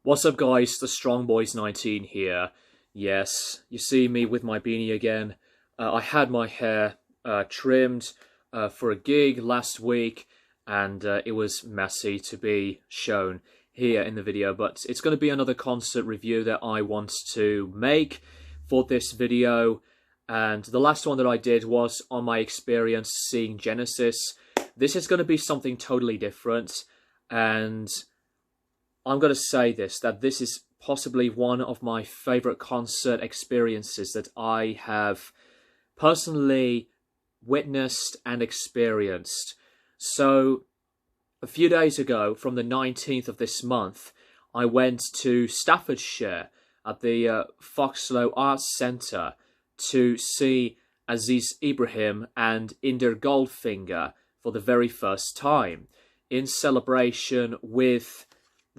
What's up guys, the Strong Boys 19 here. Yes, you see me with my beanie again. I had my hair trimmed for a gig last week and it was messy to be shown here in the video, but it's going to be another concert review that I want to make for this video. And the last one that I did was on my experience seeing Genesis. This is going to be something totally different, and I'm going to say that this is possibly one of my favourite concert experiences that I have personally witnessed and experienced. So, a few days ago, from the 19th of this month, I went to Staffordshire at the Foxlowe Arts Centre to see Aziz Ibrahim and Inder Goldfinger for the very first time, in celebration with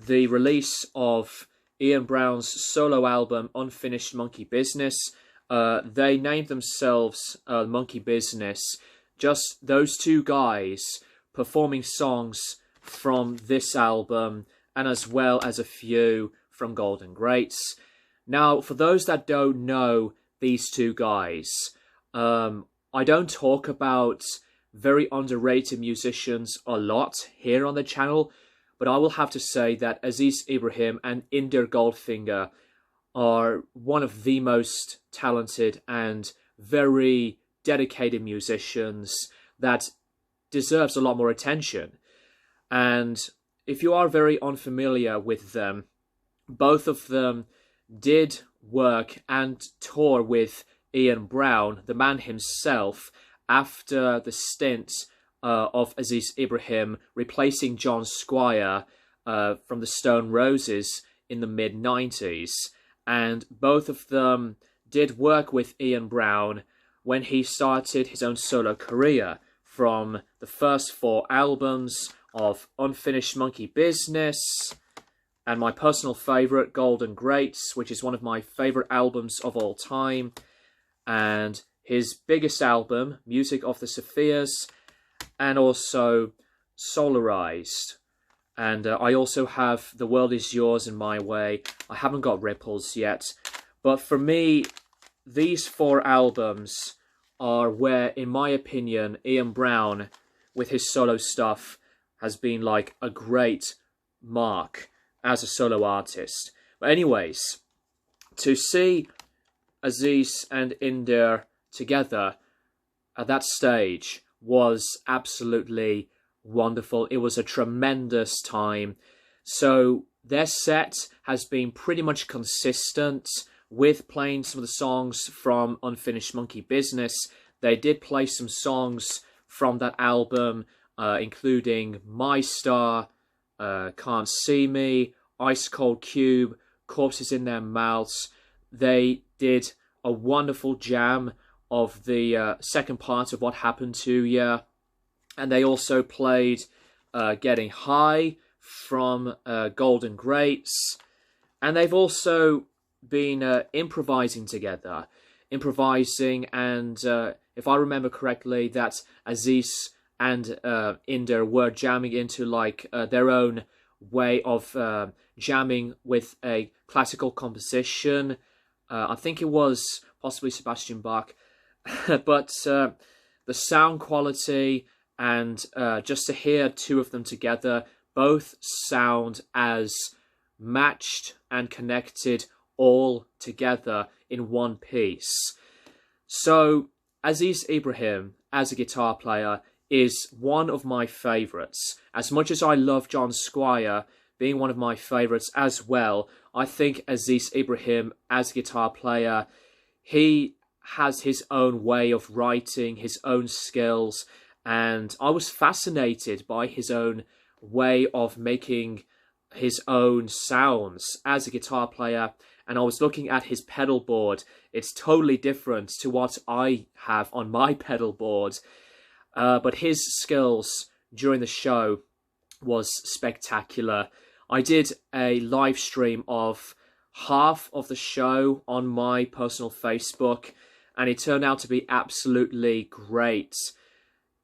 the release of Ian Brown's solo album Unfinished Monkey Business. They named themselves Monkey Business, just those two guys performing songs from this album, and as well as a few from Golden Greats. Now, for those that don't know these two guys, I don't talk about very underrated musicians a lot here on the channel, but I will have to say that Aziz Ibrahim and Inder Goldfinger are one of the most talented and very dedicated musicians that deserves a lot more attention. And if you are very unfamiliar with them, both of them did work and tour with Ian Brown, the man himself, after the stint of Aziz Ibrahim replacing John Squire from the Stone Roses in the mid-90s. And both of them did work with Ian Brown when he started his own solo career, from the first 4 albums of Unfinished Monkey Business, and my personal favourite, Golden Greats, which is one of my favourite albums of all time, and his biggest album, Music of the Sophias, and also Solarized. And I also have The World Is Yours and My Way. I haven't got Ripples yet. But for me, these 4 albums are where, in my opinion, Ian Brown, with his solo stuff, has been like a great mark as a solo artist. But anyways, to see Aziz and Inder together at that stage was absolutely wonderful. It was a tremendous time. So their set has been pretty much consistent with playing some of the songs from Unfinished Monkey Business. They did play some songs from that album, including My Star, Can't See Me, Ice Cold Cube, Corpses in Their Mouths. They did a wonderful jam of the second part of What Happened to Ya. And they also played Getting High from Golden Greats. And they've also been improvising together. And if I remember correctly, that Aziz and Inder were jamming into like their own way of jamming with a classical composition. I think it was possibly Sebastian Bach. But the sound quality and just to hear 2 of them together, both sound as matched and connected all together in one piece. So Aziz Ibrahim, as a guitar player, is one of my favourites. As much as I love John Squire being one of my favourites as well, I think Aziz Ibrahim, as a guitar player, he has his own way of writing, his own skills, and I was fascinated by his own way of making his own sounds as a guitar player. And I was looking at his pedal board. It's totally different to what I have on my pedal board. But his skills during the show was spectacular. I did a live stream of half of the show on my personal Facebook, and it turned out to be absolutely great.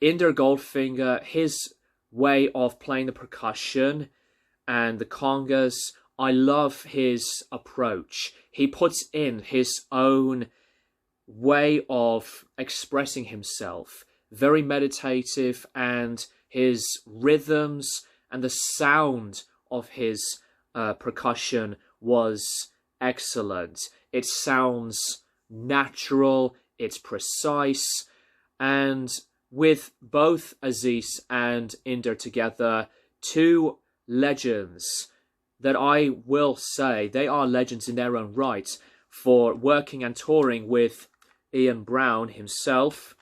Inder Goldfinger, his way of playing the percussion and the congas I love his approach. He puts in his own way of expressing himself, very meditative, and his rhythms and the sound of his percussion was excellent. It sounds natural, it's precise, and with both Aziz and Inder together, two legends that I will say they are legends in their own right for working and touring with Ian Brown himself.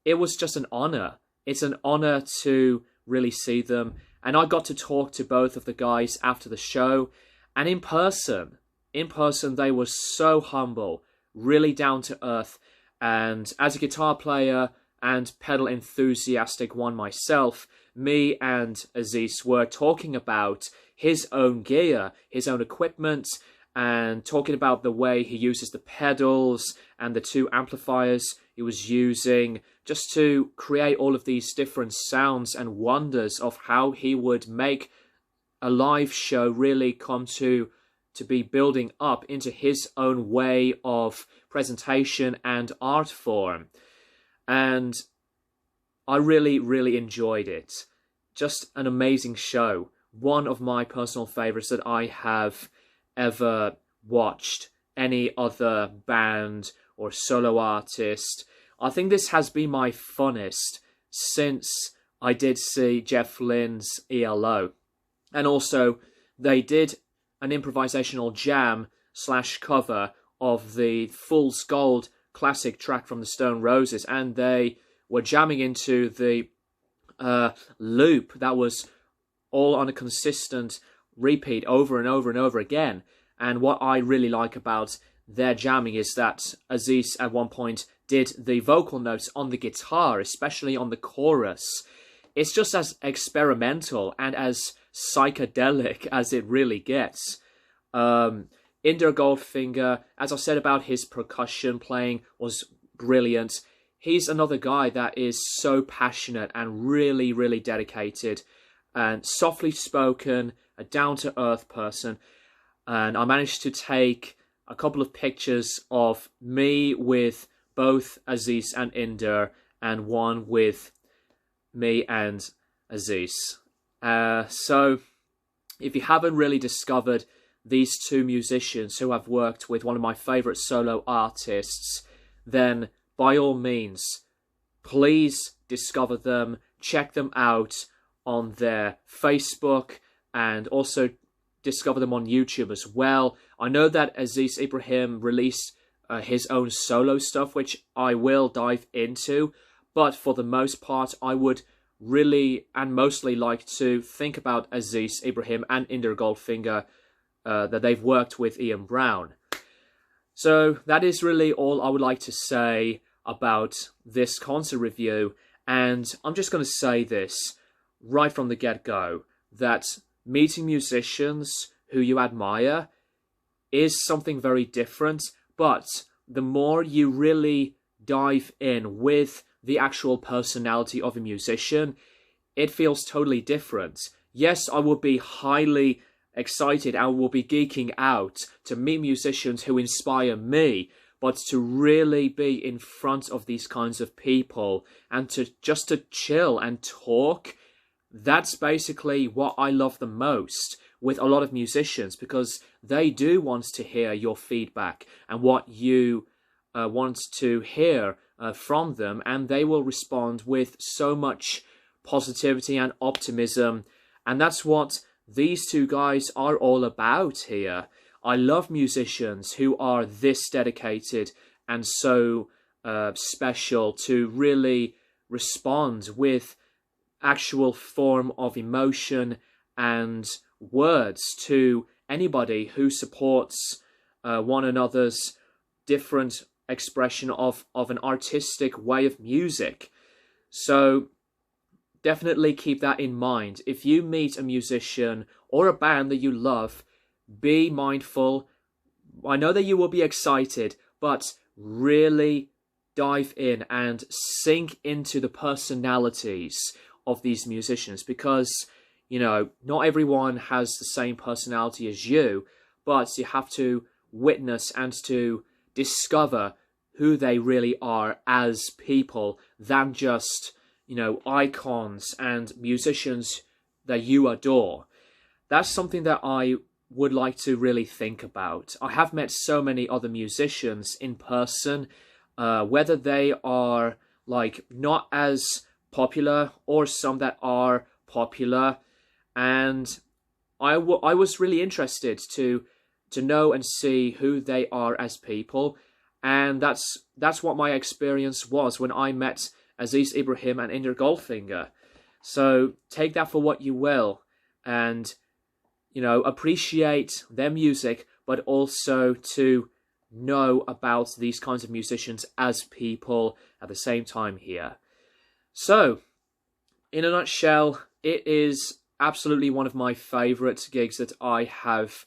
It was just an honor. It's an honor to really see them. And I got to talk to both of the guys after the show. And in person, they were so humble, really down to earth. And as a guitar player and pedal enthusiastic one myself, me and Aziz were talking about his own gear, his own equipment, and talking about the way he uses the pedals and the two amplifiers he was using just to create all of these different sounds and wonders of how he would make a live show really come to be building up into his own way of presentation and art form. And I really, really enjoyed it. Just an amazing show. One of my personal favorites that I have ever watched any other band or solo artist. I think this has been my funnest since I did see Jeff Lynne's ELO. And also, they did an improvisational jam / cover of the Fool's Gold classic track from the Stone Roses, and they were jamming into the loop that was all on a consistent repeat over and over and over again. And what I really like about their jamming is that Aziz at one point did the vocal notes on the guitar, especially on the chorus. It's just as experimental and as psychedelic as it really gets. Inder Goldfinger, as I said about his percussion playing, was brilliant. He's another guy that is so passionate and really, really dedicated and softly spoken, a down-to-earth person. And I managed to take a couple of pictures of me with both Aziz and Inder, and one with me and Aziz. So if you haven't really discovered these two musicians who have worked with one of my favorite solo artists, then by all means, please discover them, check them out on their Facebook, and also discover them on YouTube as well. I know that Aziz Ibrahim released his own solo stuff, which I will dive into, but for the most part, I would really and mostly like to think about Aziz Ibrahim and Inder Goldfinger, that they've worked with Ian Brown. So that is really all I would like to say about this concert review, and I'm just going to say this right from the get-go, that meeting musicians who you admire is something very different, but the more you really dive in with the actual personality of a musician, it feels totally different. Yes, I will be highly excited, I will be geeking out to meet musicians who inspire me, but to really be in front of these kinds of people and to just to chill and talk, that's basically what I love the most with a lot of musicians, because they do want to hear your feedback and what you want to hear from them, and they will respond with so much positivity and optimism, and that's what these two guys are all about here. I love musicians who are this dedicated and so special to really respond with actual form of emotion and words to anybody who supports one another's different expression of an artistic way of music. So definitely keep that in mind. If you meet a musician or a band that you love, be mindful. I know that you will be excited, but really dive in and sink into the personalities of these musicians, because You know, not everyone has the same personality as you, but you have to witness and to discover who they really are as people than just, you know, icons and musicians that you adore. That's something that I would like to really think about. I have met so many other musicians in person, whether they are like not as popular or some that are popular, and I was really interested to know and see who they are as people, and that's what my experience was when I met Aziz Ibrahim and Inder Goldfinger. So take that for what you will, and you know, appreciate their music, but also to know about these kinds of musicians as people at the same time here. So, in a nutshell, it is absolutely one of my favourite gigs that I have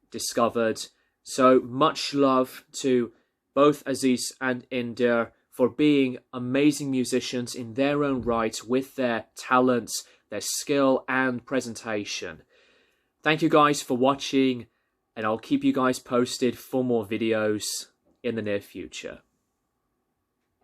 discovered. So much love to both Aziz and Inder for being amazing musicians in their own right with their talents, their skill and presentation. Thank you guys for watching, and I'll keep you guys posted for more videos in the near future.